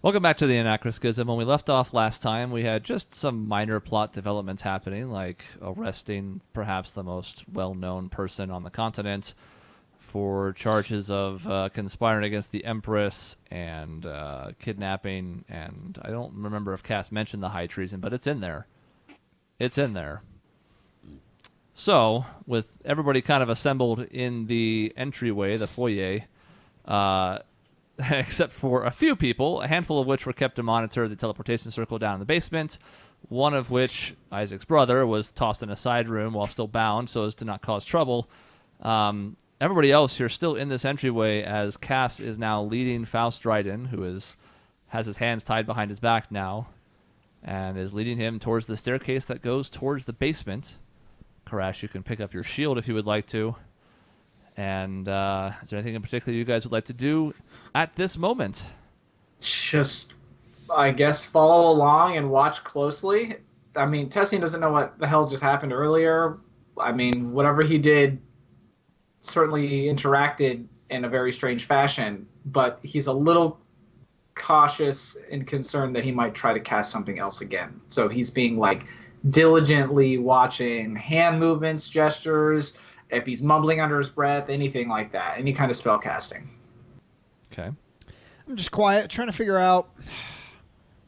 Welcome back to the Anachroschism. When we left off last time, we had just some minor plot developments happening, like arresting perhaps the most well-known person on the continent for charges of conspiring against the Empress and kidnapping. And I don't remember if Cass mentioned the high treason, but it's in there. It's in there. So, with everybody kind of assembled in the entryway, the foyer, except for a few people, a handful of which were kept to monitor the teleportation circle down in the basement, one of which, Isaac's brother, was tossed in a side room while still bound so as to not cause trouble. Everybody else here still in this entryway, as Cass is now leading Faust Dryden, who has his hands tied behind his back now, and is leading him towards the staircase that goes towards the basement. Karash, you can pick up your shield if you would like to. And is there anything in particular you guys would like to do at this moment? Just, I guess, follow along and watch closely. I mean, Tessian doesn't know what the hell just happened earlier. I mean, whatever he did certainly interacted in a very strange fashion, but he's a little cautious and concerned that he might try to cast something else again. So he's being, diligently watching hand movements, gestures, if he's mumbling under his breath, anything like that, any kind of spell casting. Okay. I'm just quiet, trying to figure out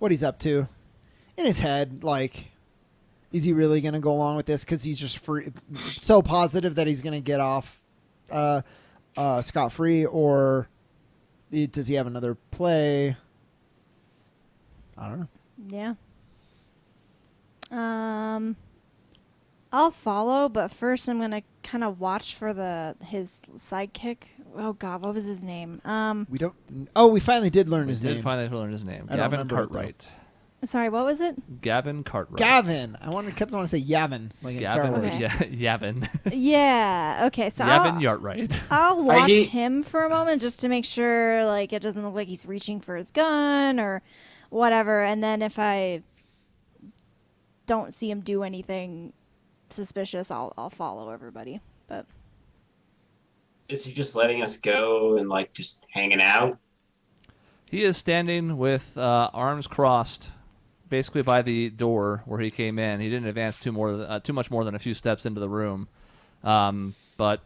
what he's up to. In his head, is he really going to go along with this? Because he's just so positive that he's going to get off scot-free, or does he have another play? I don't know. Yeah. I'll follow, but first I'm gonna kind of watch for his sidekick. Oh God, what was his name? We don't. Oh, we finally did learn his We name. did finally learn his name. I don't Gavin remember it, Cartwright. Sorry, what was it? Gavin Cartwright. Gavin. Kept wanting to say Yavin, like in Star Gavin. Wars. Okay. Yavin. Yeah. Okay. So Yavin Yartright. I'll watch him for a moment just to make sure, it doesn't look like he's reaching for his gun or whatever. And then if I don't see him do anything suspicious, I'll follow everybody. But is he just letting us go and just hanging out? He is standing with arms crossed, basically by the door where he came in. He didn't advance too much more than a few steps into the room, but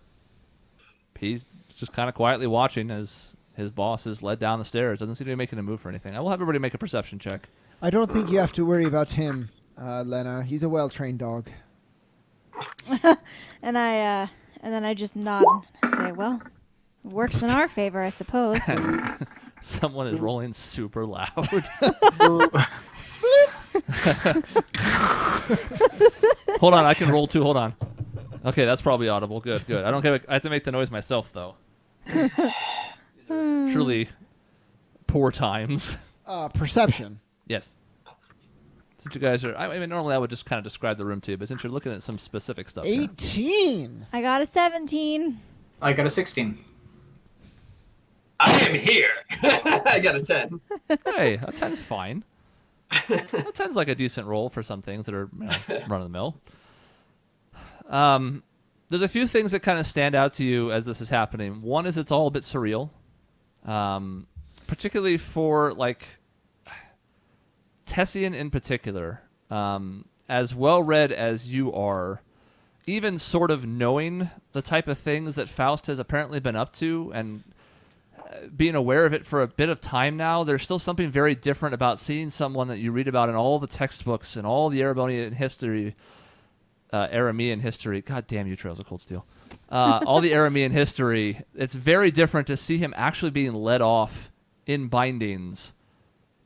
he's just kind of quietly watching as his boss is led down the stairs. Doesn't seem to be making a move for anything. I will have everybody make a perception check. I don't think you have to worry about him, Lena. He's a well-trained dog. and then I just nod and say, "Well, it works in our favor, I suppose." Someone is rolling super loud. Hold on, I can roll too. Hold on. Okay, that's probably audible. Good. I have to make the noise myself though. These are truly poor times. Perception. Yes. Since you guys are, I mean, normally I would just kind of describe the room to you, but since you're looking at some specific stuff. 18. I got a 17. I got a 16. I am here. I got a 10. Hey, a 10's fine. A 10's like a decent roll for some things that are run of the mill. There's a few things that kind of stand out to you as this is happening. One is it's all a bit surreal, particularly for Tessian in particular. As well read as you are, even sort of knowing the type of things that Faust has apparently been up to and being aware of it for a bit of time now, there's still something very different about seeing someone that you read about in all the textbooks and all the Aramean history. God damn you, Trails of Cold Steel. All the Aramean history. It's very different to see him actually being led off in bindings,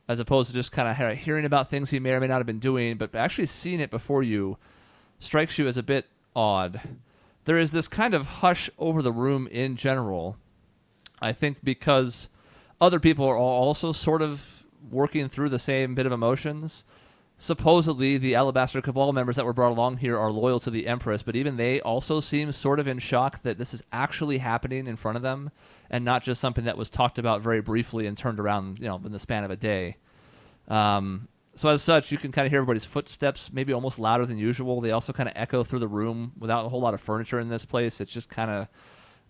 as opposed to just kind of hearing about things he may or may not have been doing, but actually seeing it before you strikes you as a bit odd. There is this kind of hush over the room in general, I think because other people are also sort of working through the same bit of emotions. Supposedly, the Alabaster Cabal members that were brought along here are loyal to the Empress, but even they also seem sort of in shock that this is actually happening in front of them and not just something that was talked about very briefly and turned around, in the span of a day. So as such, you can kind of hear everybody's footsteps, maybe almost louder than usual. They also kind of echo through the room without a whole lot of furniture in this place. It's just kind of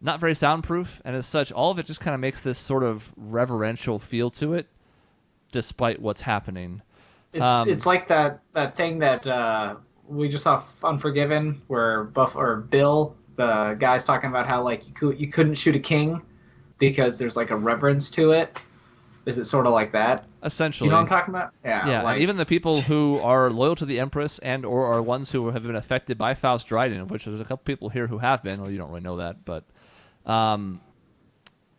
not very soundproof, and as such, all of it just kind of makes this sort of reverential feel to it. despite what's happening. It's like that thing that we just saw Unforgiven, where Bill, the guy's talking about how like you couldn't shoot a king because there's like a reverence to it. Is it sort of like that? Essentially. You know what I'm talking about? Yeah. Yeah, Like, and even the people who are loyal to the Empress and or are ones who have been affected by Faust Dryden, of which there's a couple people here who have been, well, you don't really know that, but are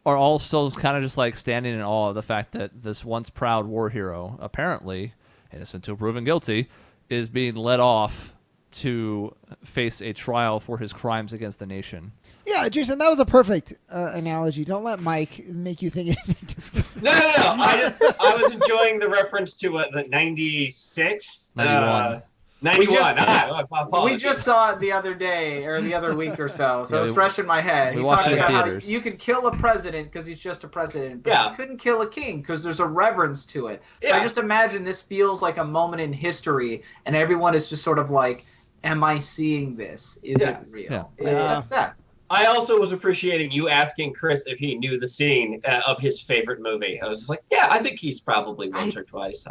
all still kind of just like standing in awe of the fact that this once proud war hero, apparently innocent until proven guilty, is being led off to face a trial for his crimes against the nation. Yeah, Jason, that was a perfect analogy. Don't let Mike make you think anything different. No. I was enjoying the reference to the 96? 91. 91. We just saw it the other day or the other week or so, so Yeah, it's fresh in my head. we He watched talked it in about how theaters. you could kill a president because he's just a president, but Yeah. you couldn't kill a king because there's a reverence to it. So Yeah. I just imagine this feels like a moment in history, and everyone is just sort of like, "Am I seeing this? Is Yeah. it real?" Yeah. That's that. I also was appreciating you asking Chris if he knew the scene of his favorite movie. I was just like, yeah, I think he's probably once or twice.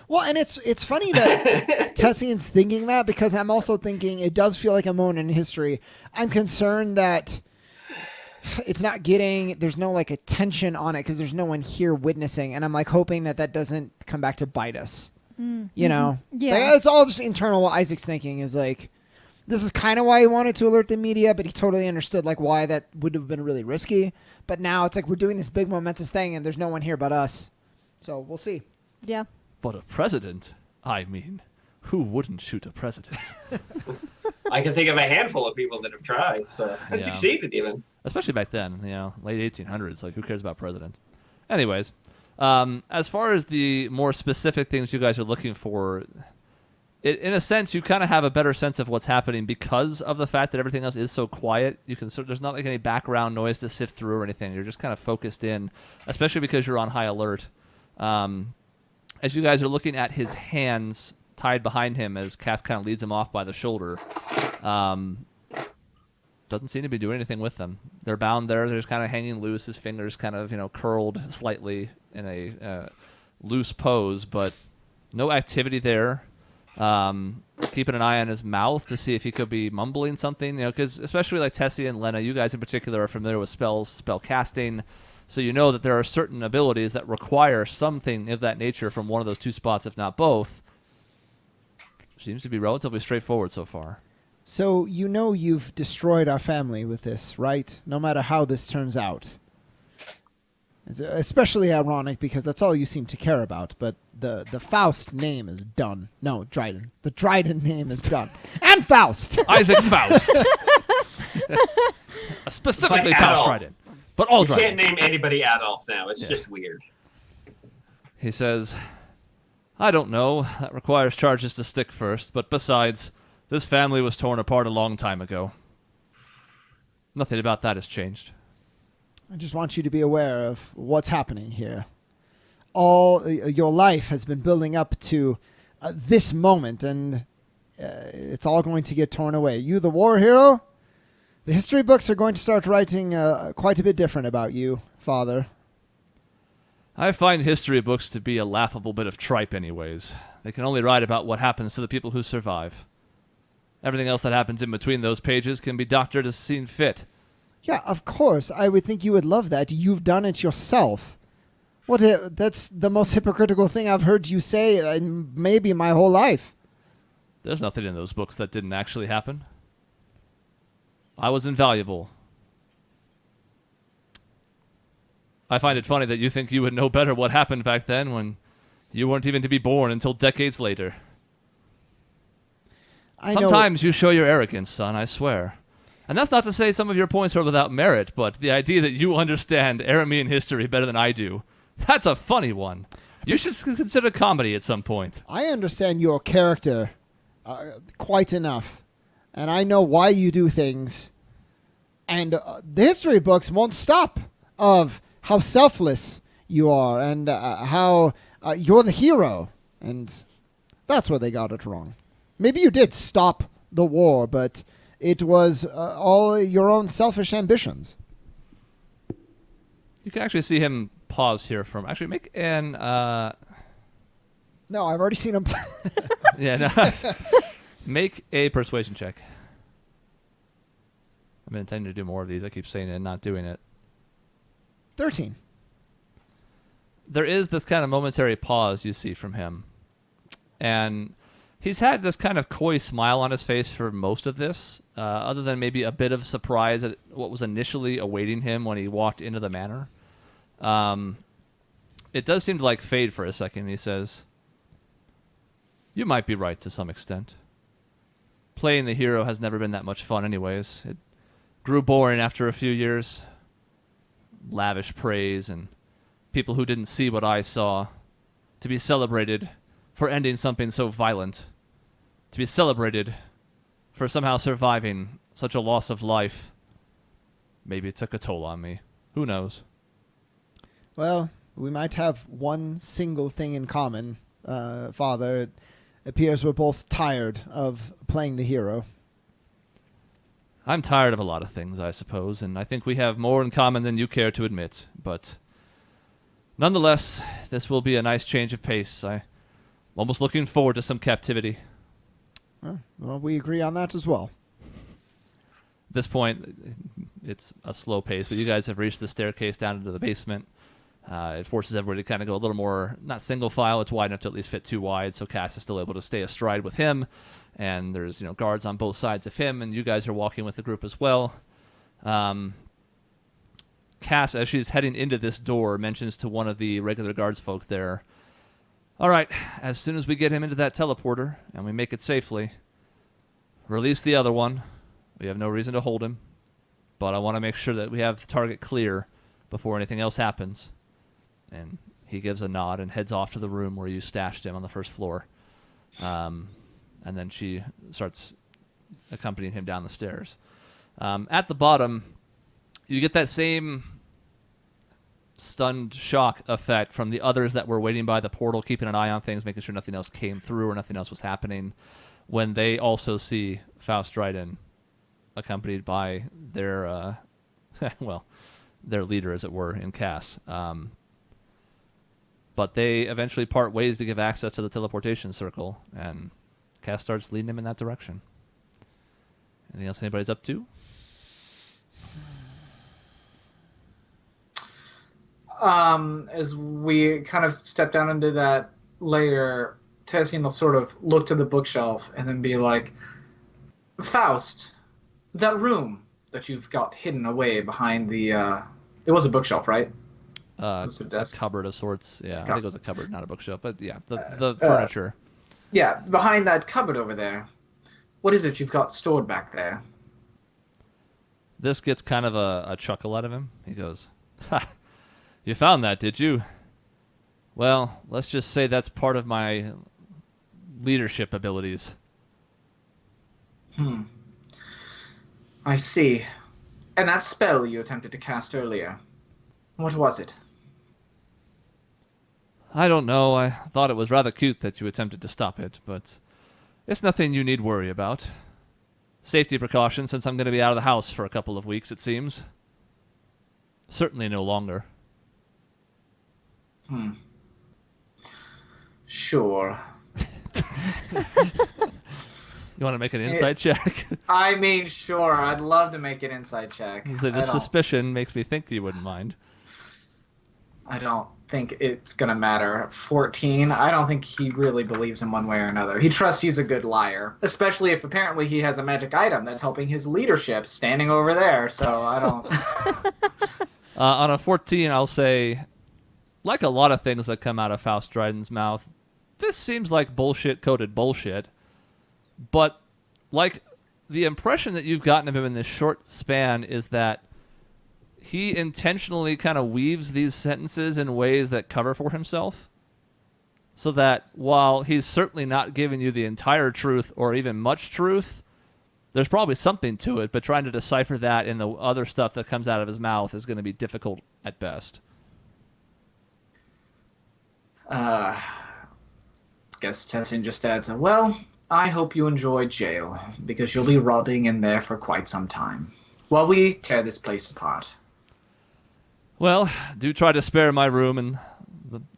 Well, and it's funny that Tessian's thinking that, because I'm also thinking it does feel like a moment in history. I'm concerned that it's not there's no like attention on it because there's no one here witnessing, and I'm like hoping that doesn't come back to bite us. You know? Yeah. Like, it's all just internal. What Isaac's thinking is like, this is kind of why he wanted to alert the media, but he totally understood like why that would have been really risky. But now it's like we're doing this big momentous thing, and there's no one here but us. So we'll see. Yeah. But a president? I mean, who wouldn't shoot a president? I can think of a handful of people that have tried, and Yeah. succeeded even. Especially back then, late 1800s. Like, who cares about presidents? Anyways, as far as the more specific things you guys are looking for, in a sense, you kind of have a better sense of what's happening because of the fact that everything else is so quiet. There's not like any background noise to sift through or anything. You're just kind of focused in, especially because you're on high alert. As you guys are looking at his hands tied behind him as Cass kind of leads him off by the shoulder, doesn't seem to be doing anything with them. They're bound there. They're just kind of hanging loose. His fingers kind of, curled slightly in a loose pose, but no activity there. Keeping an eye on his mouth to see if he could be mumbling something, because especially like Tessie and Lena, you guys in particular are familiar with spells, spell casting, so you know that there are certain abilities that require something of that nature from one of those two spots, if not both. Seems to be relatively straightforward so far. So you've destroyed our family with this, right? No matter how this turns out. It's especially ironic because that's all you seem to care about, but the Faust name is done. No, Dryden. The Dryden name is done. And Faust! Isaac Faust! Specifically It's like Faust Adolf. Dryden. But all You Dryden. can't name anybody Adolf now. It's Yeah. just weird. He says, I don't know. That requires charges to stick first, but besides, this family was torn apart a long time ago. Nothing about that has changed. I just want you to be aware of what's happening here. All your life has been building up to this moment, and it's all going to get torn away. You, the war hero, the history books are going to start writing quite a bit different about you, Father. I find history books to be a laughable bit of tripe anyways. They can only write about what happens to the people who survive. Everything else that happens in between those pages can be doctored as seen fit. Yeah, of course. I would think you would love that. You've done it yourself. That's the most hypocritical thing I've heard you say in maybe my whole life. There's nothing in those books that didn't actually happen. I was invaluable. I find it funny that you think you would know better what happened back then when you weren't even to be born until decades later. Sometimes you show your arrogance, son, I swear. And that's not to say some of your points are without merit, but the idea that you understand Aramean history better than I do, that's a funny one. You should consider comedy at some point. I understand your character quite enough, and I know why you do things. And the history books won't stop of how selfless you are and how you're the hero. And that's where they got it wrong. Maybe you did stop the war, but it was all your own selfish ambitions. You can actually see him pause here from. Actually, make an. No, I've already seen him. Yeah, no. Make a persuasion check. I've been intending to do more of these. I keep saying it and not doing it. 13. There is this kind of momentary pause you see from him. And he's had this kind of coy smile on his face for most of this, other than maybe a bit of surprise at what was initially awaiting him when he walked into the manor. It does seem to like fade for a second. He says, "You might be right to some extent. Playing the hero has never been that much fun anyways. It grew boring after a few years. Lavish praise and people who didn't see what I saw. To be celebrated for ending something so violent. To be celebrated for somehow surviving such a loss of life. Maybe it took a toll on me. Who knows?" Well, we might have one single thing in common, Father. It appears we're both tired of playing the hero. I'm tired of a lot of things, I suppose, and I think we have more in common than you care to admit, but nonetheless, this will be a nice change of pace. I'm almost looking forward to some captivity. Well, we agree on that as well. At this point, it's a slow pace, but you guys have reached the staircase down into the basement. It forces everybody to kind of go a little more, not single file, it's wide enough to at least fit two wide, so Cass is still able to stay astride with him, and there's guards on both sides of him, and you guys are walking with the group as well. Cass, as she's heading into this door, mentions to one of the regular guards folk there, "All right, as soon as we get him into that teleporter, and we make it safely, release the other one. We have no reason to hold him, but I want to make sure that we have the target clear before anything else happens." And he gives a nod and heads off to the room where you stashed him on the first floor. And then she starts accompanying him down the stairs. At the bottom, you get that same stunned shock effect from the others that were waiting by the portal, keeping an eye on things, making sure nothing else came through or nothing else was happening, when they also see Faust Dryden accompanied by their, their leader, as it were, in Cass. But they eventually part ways to give access to the teleportation circle, and Cass starts leading him in that direction. Anything else anybody's up to? As we kind of step down into that later, Tessian will sort of look to the bookshelf and then be like, "Faust, that room that you've got hidden away behind the, it was a bookshelf, right? A was a desk. cupboard of sorts. Yeah, I think it was a cupboard, not a bookshelf. But yeah, the furniture. Yeah, behind that cupboard over there. What is it you've got stored back there?" This gets kind of a chuckle out of him. He goes, "Ha, you found that, did you? Well, let's just say that's part of my leadership abilities." I see. And that spell you attempted to cast earlier, what was it? I don't know. I thought it was rather cute that you attempted to stop it, but it's nothing you need worry about. Safety precaution, since I'm going to be out of the house for a couple of weeks, it seems. Certainly no longer. Sure. You want to make an insight check? I mean, sure. I'd love to make an insight check. The suspicion makes me think you wouldn't mind. I don't think it's going to matter. 14, I don't think he really believes in one way or another. He trusts he's a good liar, especially if apparently he has a magic item that's helping his leadership standing over there, so I don't... On a 14, I'll say, like a lot of things that come out of Faust Dryden's mouth, this seems like bullshit-coated bullshit, but like the impression that you've gotten of him in this short span is that he intentionally kind of weaves these sentences in ways that cover for himself, so that while he's certainly not giving you the entire truth or even much truth, there's probably something to it, but trying to decipher that in the other stuff that comes out of his mouth is going to be difficult at best. Guess Tessin just adds, well, I hope you enjoy jail, because you'll be rotting in there for quite some time, while we tear this place apart. Well, do try to spare my room and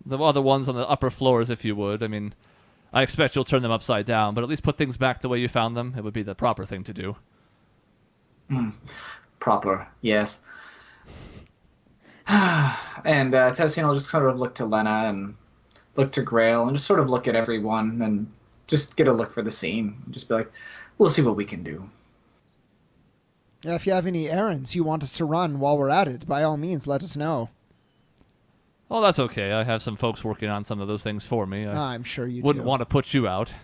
the other ones on the upper floors if you would. I mean, I expect you'll turn them upside down, but at least put things back the way you found them. It would be the proper thing to do. Proper, yes. And Tessian will just sort of look to Lena and look to Grail and just sort of look at everyone and just get a look for the scene. Just be like, we'll see what we can do. Yeah, if you have any errands you want us to run while we're at it, by all means, let us know. Oh, that's okay. I have some folks working on some of those things for me. I'm sure you wouldn't do. want to put you out.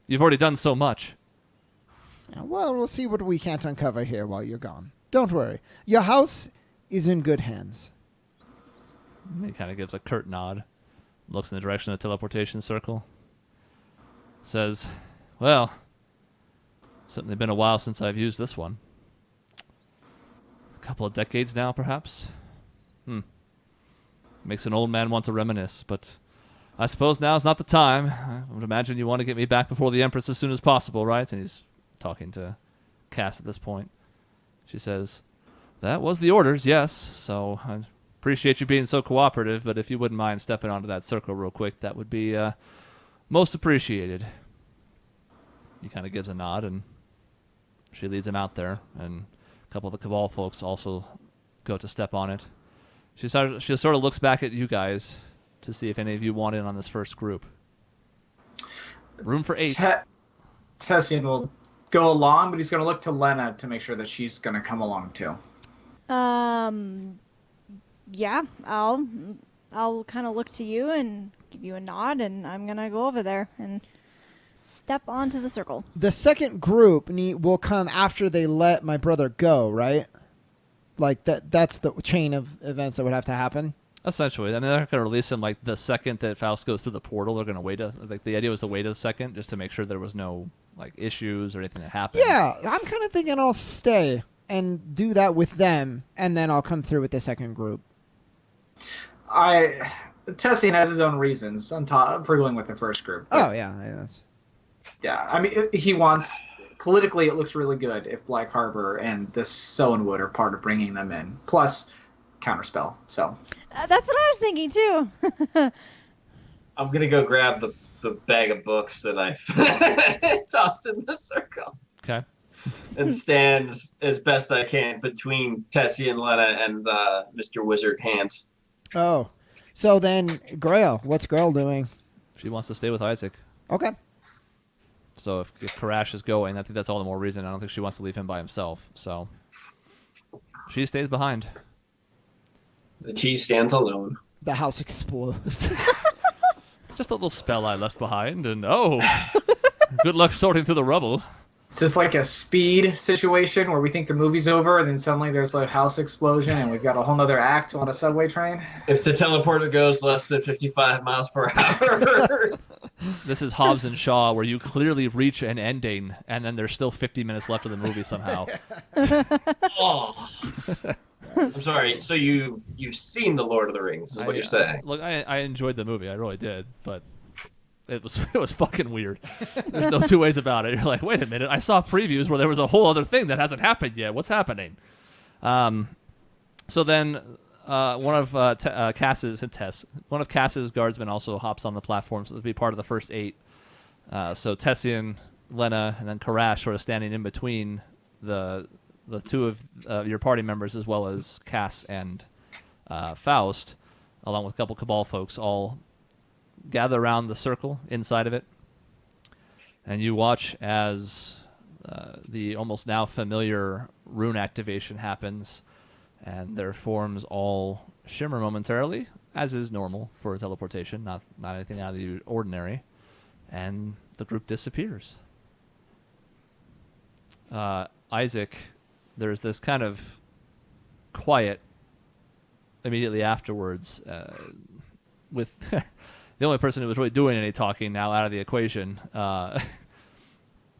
You've already done so much. Well, we'll see what we can't uncover here while you're gone. Don't worry. Your house is in good hands. He kind of gives a curt nod, looks in the direction of the teleportation circle, says, well, certainly been a while since I've used this one. A couple of decades now, perhaps? Makes an old man want to reminisce, but I suppose now's not the time. I would imagine you want to get me back before the Empress as soon as possible, right? And he's talking to Cass at this point. She says, that was the orders, yes, so I appreciate you being so cooperative, but if you wouldn't mind stepping onto that circle real quick, that would be most appreciated. He kind of gives a nod, and she leads him out there, and a couple of the Cabal folks also go to step on it. She sort of looks back at you guys to see if any of you want in on this first group. Room for 8. Tessian will go along, but he's going to look to Lena to make sure that she's going to come along too. Yeah, I'll kind of look to you and give you a nod, and I'm going to go over there and step onto the circle. The second group will come after they let my brother go, right? Like that's the chain of events that would have to happen. Essentially, I mean, they're going to release him like the second that Faust goes through the portal. They're going to wait the idea was to wait a second just to make sure there was no like issues or anything that happened. Yeah, I'm kind of thinking I'll stay and do that with them, and then I'll come through with the second group. Tessian has his own reasons on top for going with the first group. Oh yeah, that's. Yeah, I mean, he wants. Politically, it looks really good if Black Harbor and the Sowenwood are part of bringing them in. Plus, counterspell. So that's what I was thinking too. I'm gonna go grab the bag of books that I tossed in the circle. Okay. And stand as best I can between Tessie and Lena and Mr. Wizard Hands. Oh, so then Grail, what's Grail doing? She wants to stay with Isaac. Okay. So if Karash is going, I think that's all the more reason. I don't think she wants to leave him by himself. So she stays behind. The cheese stands alone. The house explodes. Just a little spell I left behind, and good luck sorting through the rubble. It's just like a Speed situation where we think the movie's over, and then suddenly there's a house explosion, and we've got a whole nother act on a subway train. If the teleporter goes less than 55 miles per hour. This is Hobbs and Shaw, where you clearly reach an ending, and then there's still 50 minutes left of the movie somehow. Oh. I'm sorry. So you've seen The Lord of the Rings, is what you're saying. Look, I enjoyed the movie. I really did, but it was fucking weird. There's no two ways about it. You're like, wait a minute. I saw previews where there was a whole other thing that hasn't happened yet. What's happening? So then one of Cass's guardsmen also hops on the platform to be part of the first 8. So Tessian, Lena, and then Karash sort of standing in between the two of your party members, as well as Cass and Faust, along with a couple Cabal folks, all gather around the circle inside of it. And you watch as the almost now familiar rune activation happens, and their forms all shimmer momentarily, as is normal for a teleportation, not anything out of the ordinary, and the group disappears. Isaac, there's this kind of quiet immediately afterwards, with the only person who was really doing any talking now out of the equation.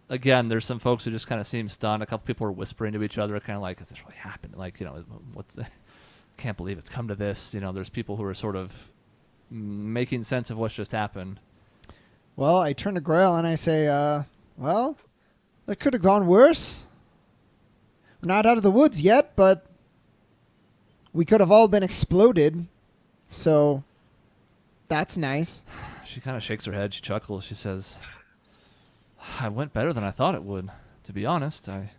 Again, there's some folks who just kind of seem stunned. A couple people are whispering to each other, kind of like, is this really happening? Like, can't believe it's come to this. There's people who are sort of making sense of what's just happened. Well, I turn to Grail and I say, well, that could have gone worse. We're not out of the woods yet, but We could have all been exploded, so that's nice. She kind of shakes her head. She chuckles. She says, "I went better than I thought it would. To be honest, I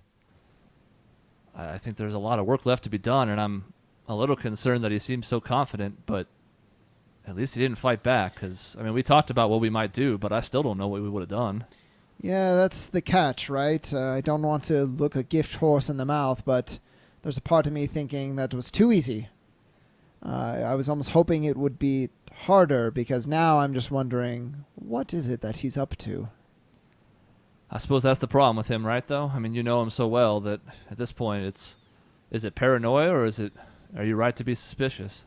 think there's a lot of work left to be done, and I'm a little concerned that he seems so confident, but at least he didn't fight back, because, I mean, we talked about what we might do, but I still don't know what we would have done." Yeah, that's the catch, right? I don't want to look a gift horse in the mouth, but there's a part of me thinking that was too easy. I was almost hoping it would be harder, because now I'm just wondering, what is it that he's up to? I suppose that's the problem with him, right, though? I mean, you know him so well that at this point is it paranoia, or are you right to be suspicious?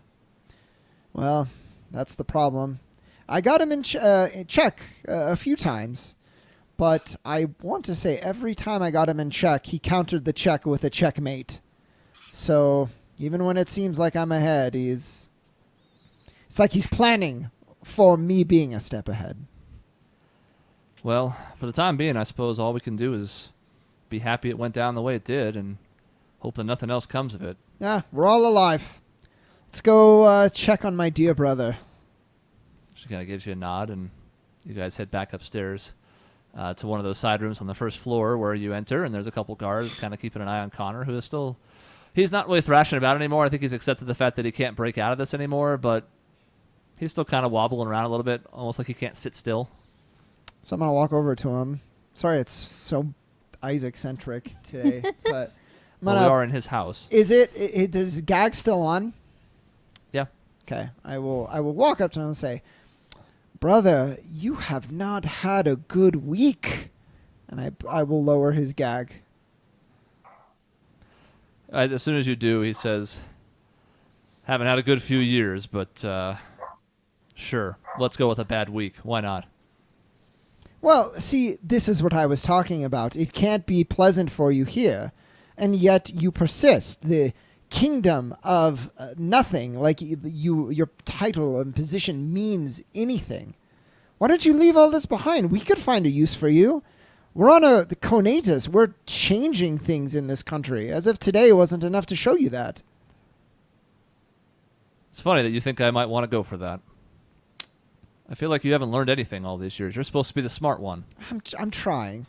Well, that's the problem. I got him in check a few times, but I want to say every time I got him in check, he countered the check with a checkmate. So even when it seems like I'm ahead, it's like he's planning for me being a step ahead. Well, for the time being, I suppose all we can do is be happy it went down the way it did and hope that nothing else comes of it. Yeah, we're all alive. Let's go check on my dear brother. She kind of gives you a nod, and you guys head back upstairs to one of those side rooms on the first floor where you enter, and there's a couple guards kind of keeping an eye on Connor, who is still... He's not really thrashing about anymore. I think he's accepted the fact that he can't break out of this anymore, but he's still kind of wobbling around a little bit, almost like he can't sit still. So I'm going to walk over to him. Sorry, it's so Isaac-centric today, but... Well, we are in his house. Is is Gag still on? Yeah. Okay. I will walk up to him and say, "Brother, you have not had a good week." And I will lower his gag. As soon as you do, he says, "Haven't had a good few years, but sure, let's go with a bad week. Why not?" Well, see, this is what I was talking about. It can't be pleasant for you here, and yet you persist. The kingdom of nothing, like your title and position means anything. Why don't you leave all this behind? We could find a use for you. We're on the conatus. We're changing things in this country, as if today wasn't enough to show you that. It's funny that you think I might want to go for that. I feel like you haven't learned anything all these years. You're supposed to be the smart one. I'm trying.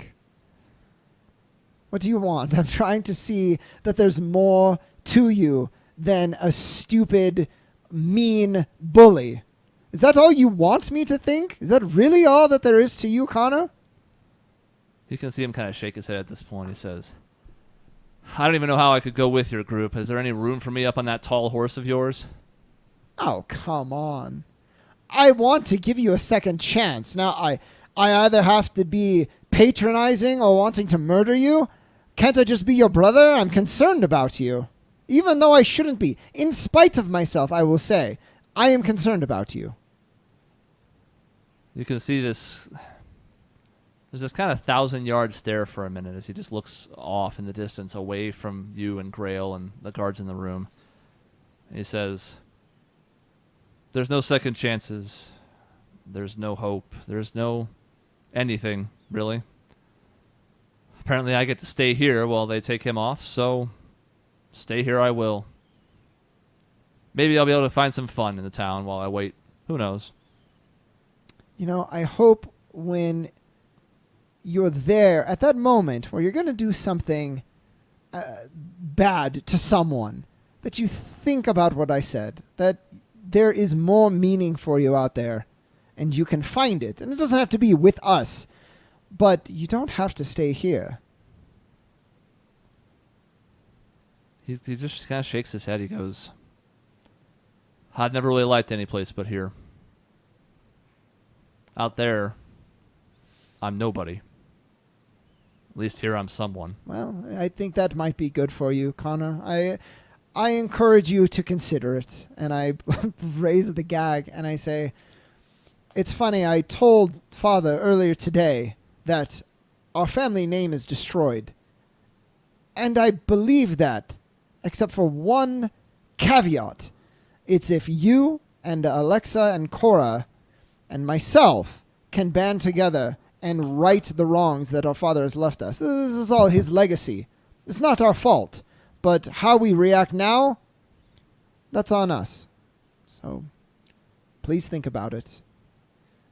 What do you want? I'm trying to see that there's more to you than a stupid, mean bully. Is that all you want me to think? Is that really all that there is to you, Connor? You can see him kind of shake his head at this point. He says, "I don't even know how I could go with your group. Is there any room for me up on that tall horse of yours?" Oh, come on. I want to give you a second chance. Now, I either have to be patronizing or wanting to murder you. Can't I just be your brother? I'm concerned about you. Even though I shouldn't be. In spite of myself, I will say, I am concerned about you. You can see this... There's this kind of 1,000-yard stare for a minute as he just looks off in the distance away from you and Grail and the guards in the room. He says, "There's no second chances. There's no hope. There's no anything, really. Apparently I get to stay here while they take him off, so stay here I will. Maybe I'll be able to find some fun in the town while I wait. Who knows?" You know, I hope when you're there at that moment where you're going to do something bad to someone, that you think about what I said, that there is more meaning for you out there, and you can find it. And it doesn't have to be with us, but you don't have to stay here. He just kind of shakes his head. He goes, "I'd never really liked any place but here. Out there, I'm nobody. At least here I'm someone." Well, I think that might be good for you, Connor. I encourage you to consider it. And I raise the gag and I say, "It's funny, I told Father earlier today that our family name is destroyed. And I believe that, except for one caveat. It's if you and Alexa and Cora and myself can band together and right the wrongs that our father has left us. This is all his legacy. It's not our fault. But how we react now, that's on us. So please think about it.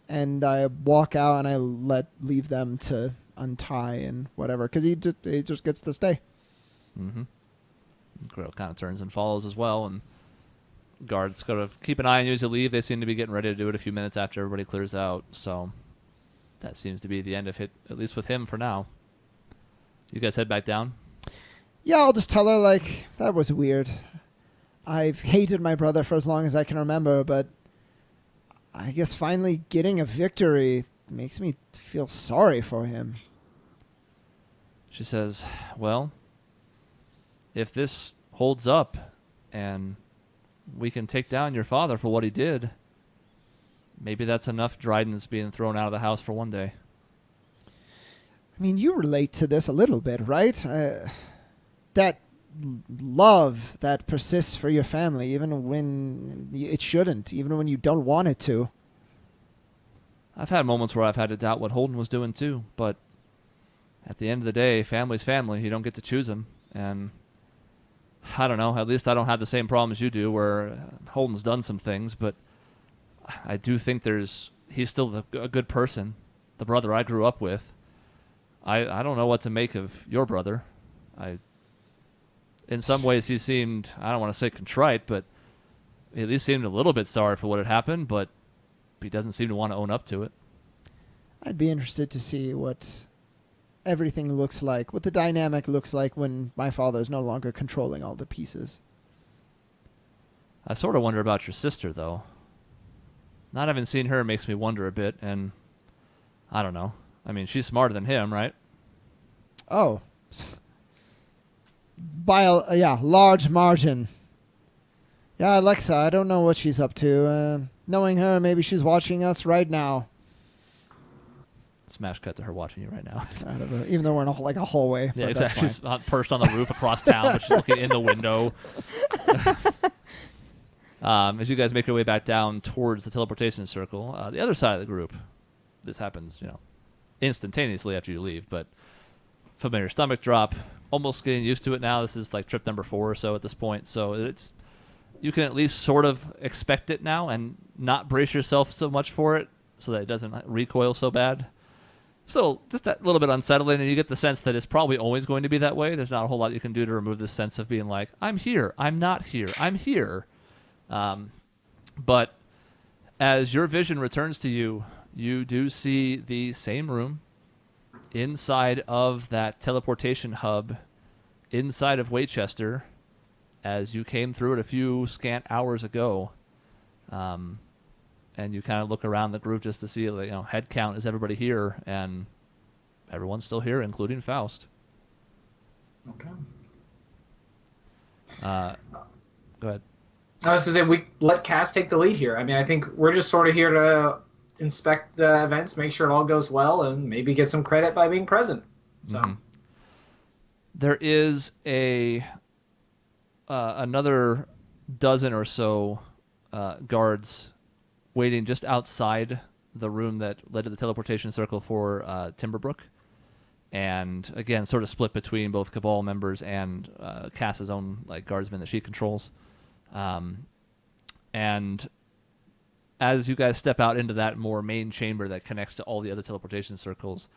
And I walk out and I leave them to untie and whatever, because he just gets to stay. Mm-hmm. Grill kind of turns and follows as well, and guards sort of keep an eye on you as you leave. They seem to be getting ready to do it a few minutes after everybody clears out, so that seems to be the end of it, at least with him for now. You guys head back down? Yeah, I'll just tell her, like, that was weird. I've hated my brother for as long as I can remember, but I guess finally getting a victory makes me feel sorry for him. She says, well, if this holds up and we can take down your father for what he did, maybe that's enough Dryden's being thrown out of the house for one day. I mean, you relate to this a little bit, right? That love that persists for your family, even when it shouldn't, even when you don't want it to. I've had moments where I've had to doubt what Holden was doing too, but at the end of the day, family's family. You don't get to choose them, and I don't know, at least I don't have the same problems you do where Holden's done some things, but I do think he's still a good person, the brother I grew up with. I don't know what to make of your brother. In some ways he seemed, I don't want to say contrite, but he at least seemed a little bit sorry for what had happened, but he doesn't seem to want to own up to it. I'd be interested to see what everything looks like, what the dynamic looks like when my father is no longer controlling all the pieces. I sort of wonder about your sister, though. Not having seen her makes me wonder a bit, and I don't know. I mean, she's smarter than him, right? Oh. By a large margin. Yeah, Alexa, I don't know what she's up to. Knowing her, maybe she's watching us right now. Smash cut to her watching you right now. Even though we're in a hallway. Yeah, exactly. She's perched on the roof across town, but she's looking in the window. As you guys make your way back down towards the teleportation circle, the other side of the group, this happens, instantaneously after you leave, but familiar stomach drop, almost getting used to it now. This is like trip number 4 or so at this point, so you can at least sort of expect it now and not brace yourself so much for it so that it doesn't recoil so bad. Still, just that little bit unsettling, and you get the sense that it's probably always going to be that way. There's not a whole lot you can do to remove this sense of being like, I'm here, I'm not here, I'm here. But as your vision returns to you, you do see the same room inside of that teleportation hub inside of Waychester as you came through it a few scant hours ago. And you kind of look around the group just to see, head count, is everybody here? And everyone's still here, including Faust. Okay. Go ahead. I was going to say, we let Cass take the lead here. I mean, I think we're just sort of here to inspect the events, make sure it all goes well, and maybe get some credit by being present. So There is another dozen or so guards waiting just outside the room that led to the teleportation circle for Timberbrook. And again, sort of split between both Cabal members and Cass's own guardsmen that she controls. And as you guys step out into that more main chamber that connects to all the other teleportation circles,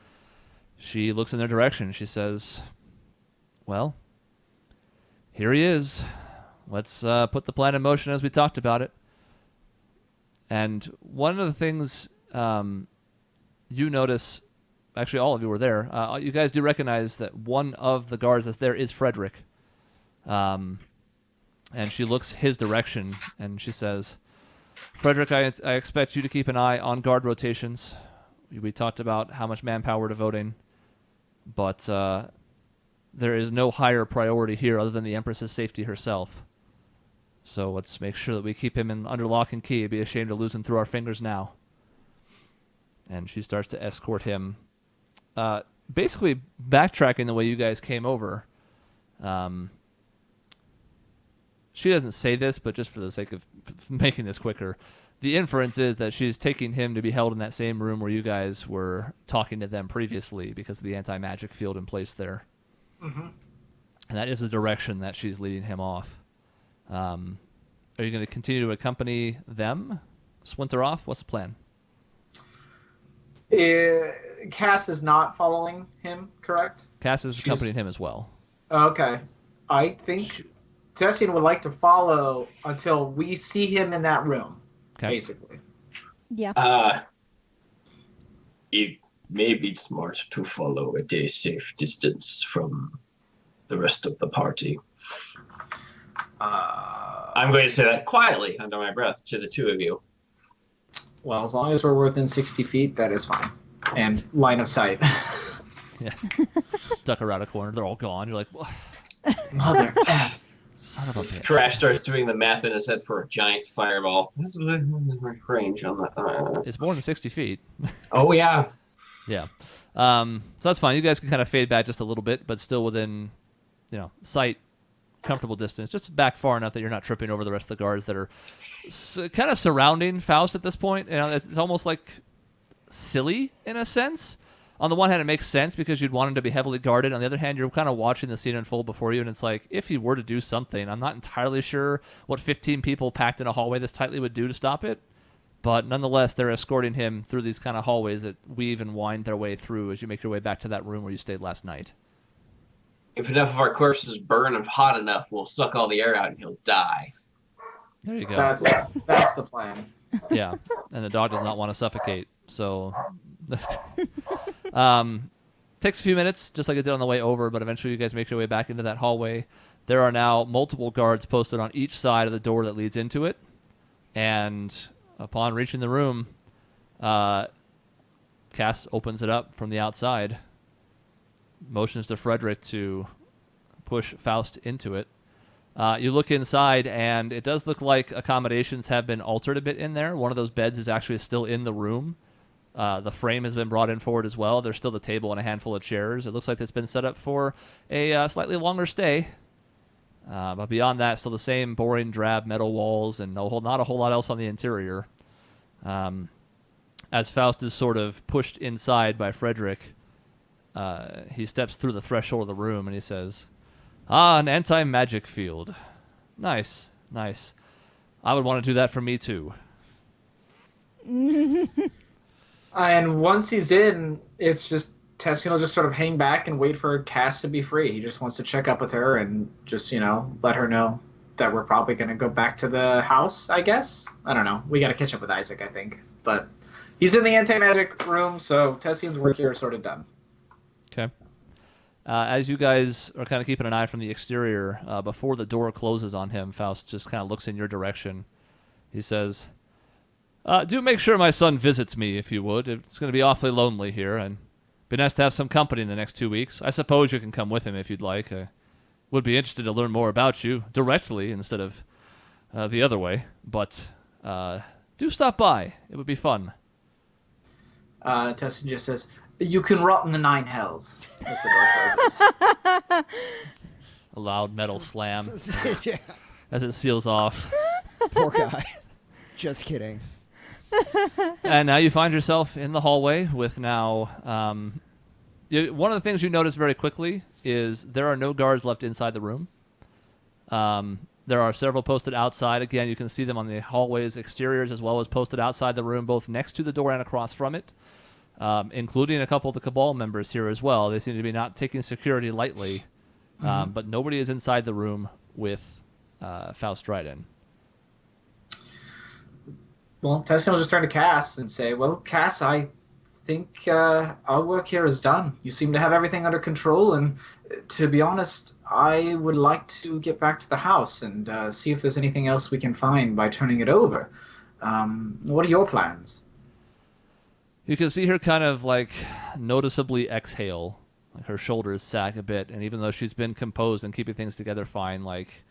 she looks in their direction. She says, well, here he is. Let's put the plan in motion as we talked about it. And one of the things you notice, actually all of you were there, you guys do recognize that one of the guards that's there is Frederick. And she looks his direction and she says, Frederick, I expect you to keep an eye on guard rotations. We talked about how much manpower we're devoting, but there is no higher priority here other than the Empress's safety herself. So let's make sure that we keep him under lock and key. It'd be a shame to lose him through our fingers now. And she starts to escort him, basically backtracking the way you guys came over. She doesn't say this, but just for the sake of making this quicker, the inference is that she's taking him to be held in that same room where you guys were talking to them previously because of the anti-magic field in place there. Mm-hmm. And that is the direction that she's leading him off. are you going to continue to accompany them? Splinter off? What's the plan? Cass is not following him, correct? Cass is She's- accompanying him as well. Okay. I think Tessian would like to follow until we see him in that room, Okay. basically. Yeah. It may be smart to follow at a safe distance from the rest of the party. I'm going to say that quietly under my breath to the two of you. Well, as long as we're within 60 feet, that is fine. And line of sight. Yeah. Duck around a corner. They're all gone. You're like, what? Mother F. Son of a bitch. Crash starts doing the math in his head for a giant fireball. What's the range on that? It's more than 60 feet. Oh, yeah. Yeah. So that's fine. You guys can kind of fade back just a little bit, but still within, sight, comfortable distance. Just back far enough that you're not tripping over the rest of the guards that are kind of surrounding Faust at this point. It's almost like silly in a sense. On the one hand, it makes sense because you'd want him to be heavily guarded. On the other hand, you're kind of watching the scene unfold before you, and it's like, if he were to do something, I'm not entirely sure what 15 people packed in a hallway this tightly would do to stop it. But nonetheless, they're escorting him through these kind of hallways that weave and wind their way through as you make your way back to that room where you stayed last night. If enough of our corpses burn him hot enough, we'll suck all the air out and he'll die. There you go. That's the plan. Yeah, and the dog does not want to suffocate, so takes a few minutes, just like it did on the way over, but eventually you guys make your way back into that hallway. There are now multiple guards posted on each side of the door that leads into it, and upon reaching the room, Cass opens it up from the outside, motions to Frederick to push Faust into it. You look inside, and it does look like accommodations have been altered a bit in there. One of those beds is actually still in the room. The frame has been brought in forward as well. There's still the table and a handful of chairs. It looks like it's been set up for a slightly longer stay. But beyond that, still the same boring drab metal walls and not a whole lot else on the interior. As Faust is sort of pushed inside by Frederick, he steps through the threshold of the room and he says, an anti-magic field. Nice, nice. I would want to do that for me too. And once he's in, it's just Tessian will just sort of hang back and wait for Cass to be free. He just wants to check up with her and just, let her know that we're probably going to go back to the house, I guess. I don't know. We got to catch up with Isaac, I think. But he's in the anti-magic room, so Tessian's work here is sort of done. Okay. As you guys are kind of keeping an eye from the exterior, before the door closes on him, Faust just kind of looks in your direction. He says, do make sure my son visits me, if you would. It's going to be awfully lonely here, and be nice to have some company in the next 2 weeks. I suppose you can come with him if you'd like. I would be interested to learn more about you directly instead of the other way. But do stop by. It would be fun. Tessian just says, you can rot in the 9 hells as the door closes. A loud metal slam Yeah. as it seals off. Poor guy. Just kidding. And now you find yourself in the hallway with now... one of the things you notice very quickly is there are no guards left inside the room. There are several posted outside. Again, you can see them on the hallway's exteriors as well as posted outside the room, both next to the door and across from it, including a couple of the Cabal members here as well. They seem to be not taking security lightly, but nobody is inside the room with Faust Dryden. Well, Tessian will just turn to Cass and say, well, Cass, I think our work here is done. You seem to have everything under control, and to be honest, I would like to get back to the house and see if there's anything else we can find by turning it over. What are your plans? You can see her kind of like noticeably exhale, like her shoulders sag a bit, and even though she's been composed and keeping things together fine, like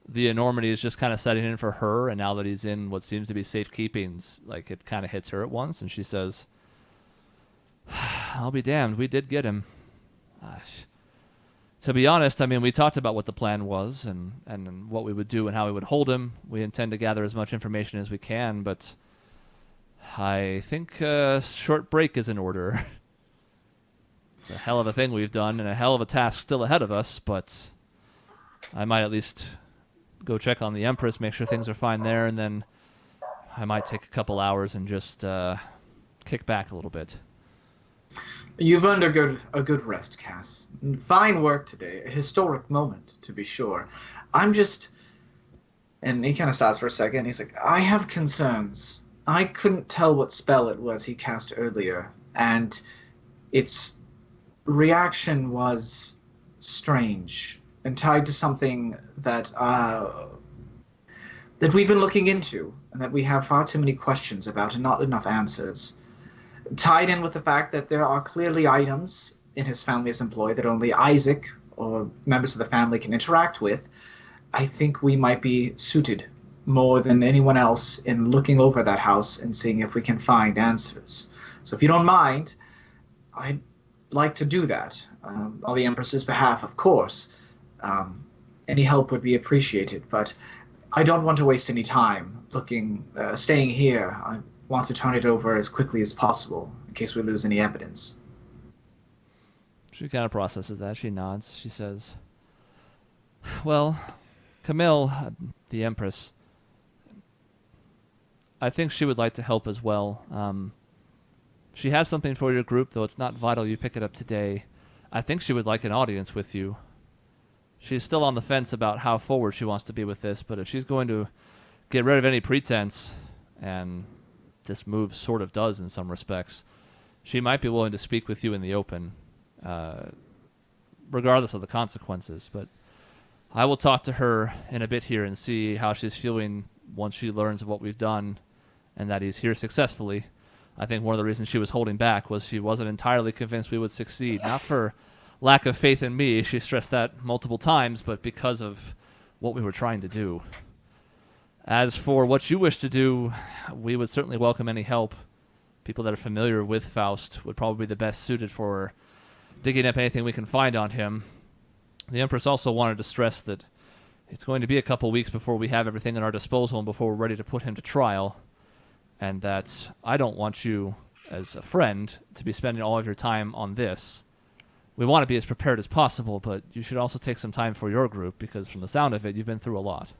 the enormity is just kind of setting in for her, and now that he's in what seems to be safekeepings, like it kind of hits her at once, and she says, I'll be damned, we did get him. To be honest, I mean, we talked about what the plan was and what we would do and how we would hold him. We intend to gather as much information as we can, but I think a short break is in order. It's a hell of a thing we've done and a hell of a task still ahead of us, but I might at least go check on the Empress, make sure things are fine there, and then I might take a couple hours and just kick back a little bit. You've earned a good rest, Cass. Fine work today. A historic moment, to be sure. I'm just... And he kind of stops for a second. He's like, I have concerns. I couldn't tell what spell it was he cast earlier, and its reaction was strange and tied to something that we've been looking into and that we have far too many questions about and not enough answers. Tied in with the fact that there are clearly items in his family's employ that only Isaac or members of the family can interact with, I think we might be suited more than anyone else in looking over that house and seeing if we can find answers. So if you don't mind, I'd like to do that. On the Empress's behalf, of course. Any help would be appreciated, but I don't want to waste any time staying here. I want to turn it over as quickly as possible in case we lose any evidence. She kind of processes that. She nods. She says, well, Camille, the Empress, I think she would like to help as well. She has something for your group, though it's not vital you pick it up today. I think she would like an audience with you. She's still on the fence about how forward she wants to be with this, but if she's going to get rid of any pretense, and this move sort of does in some respects, she might be willing to speak with you in the open, regardless of the consequences. But I will talk to her in a bit here and see how she's feeling once she learns of what we've done and that he's here successfully. I think one of the reasons she was holding back was she wasn't entirely convinced we would succeed. Not for lack of faith in me, she stressed that multiple times, but because of what we were trying to do. As for what you wish to do, we would certainly welcome any help. People that are familiar with Faust would probably be the best suited for digging up anything we can find on him. The Empress also wanted to stress that it's going to be a couple weeks before we have everything at our disposal and before we're ready to put him to trial, and that I don't want you, as a friend, to be spending all of your time on this. We want to be as prepared as possible, but you should also take some time for your group, because from the sound of it, you've been through a lot.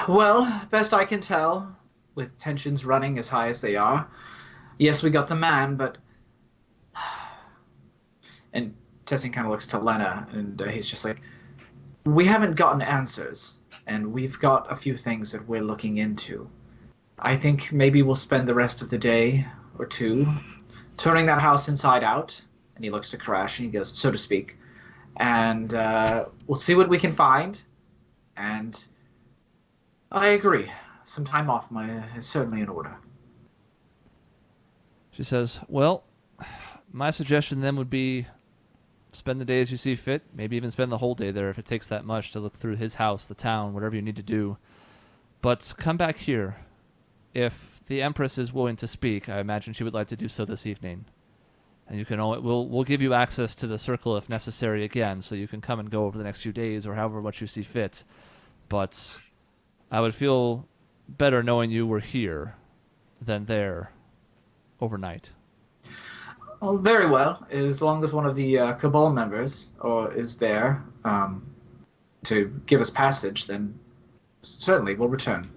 Well, best I can tell, with tensions running as high as they are, yes, we got the man, but... And Tessin kind of looks to Lena, and he's just like, we haven't gotten answers, and we've got a few things that we're looking into. I think maybe we'll spend the rest of the day or two turning that house inside out, and he looks to Karash and he goes, so to speak, and we'll see what we can find, and I agree. Some time off is certainly in order. She says, well, my suggestion then would be spend the day as you see fit, maybe even spend the whole day there if it takes that much to look through his house, the town, whatever you need to do. But come back here. If the Empress is willing to speak, I imagine she would like to do so this evening. And you can we'll give you access to the circle if necessary again, so you can come and go over the next few days or however much you see fit. But I would feel better knowing you were here than there overnight. Well, very well, as long as one of the Cabal members is there to give us passage, then certainly we'll return.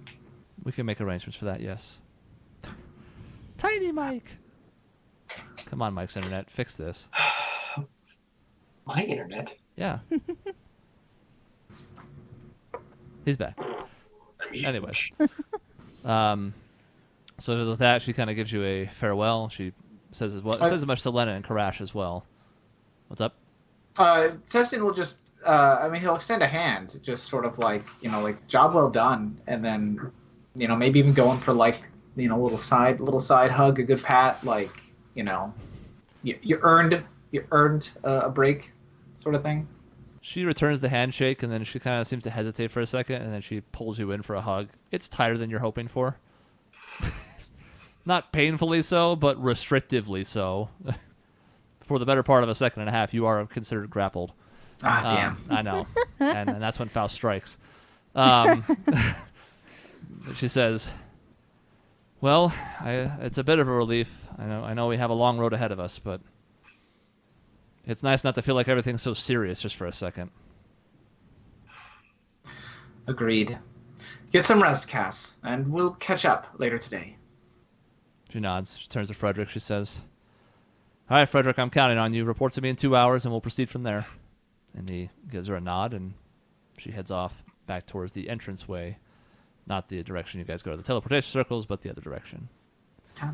We can make arrangements for that, yes. Tiny Mike! Come on, Mike's internet, fix this. My internet? Yeah. He's back. Anyways. So with that, she kind of gives you a farewell. She says as much to Lena and Karash as well. What's up? Tessin will just, he'll extend a hand, just sort of like, job well done, and then, maybe even going for like, little side hug, a good pat, like, you earned a break, sort of thing. She returns the handshake, and then she kind of seems to hesitate for a second, and then she pulls you in for a hug. It's tighter than you're hoping for. Not painfully so, but restrictively so. For the better part of a second and a half, you are considered grappled. Damn. I know. and that's when Faust strikes. She says, well, it's a bit of a relief. I know we have a long road ahead of us, but it's nice not to feel like everything's so serious just for a second. Agreed. Get some rest, Cass, and we'll catch up later today. She nods. She turns to Frederick. She says, "All right, Frederick, I'm counting on you. Report to me in 2 hours, and we'll proceed from there." And he gives her a nod, and she heads off back towards the entranceway. Not the direction you guys go to the teleportation circles, but the other direction. Okay.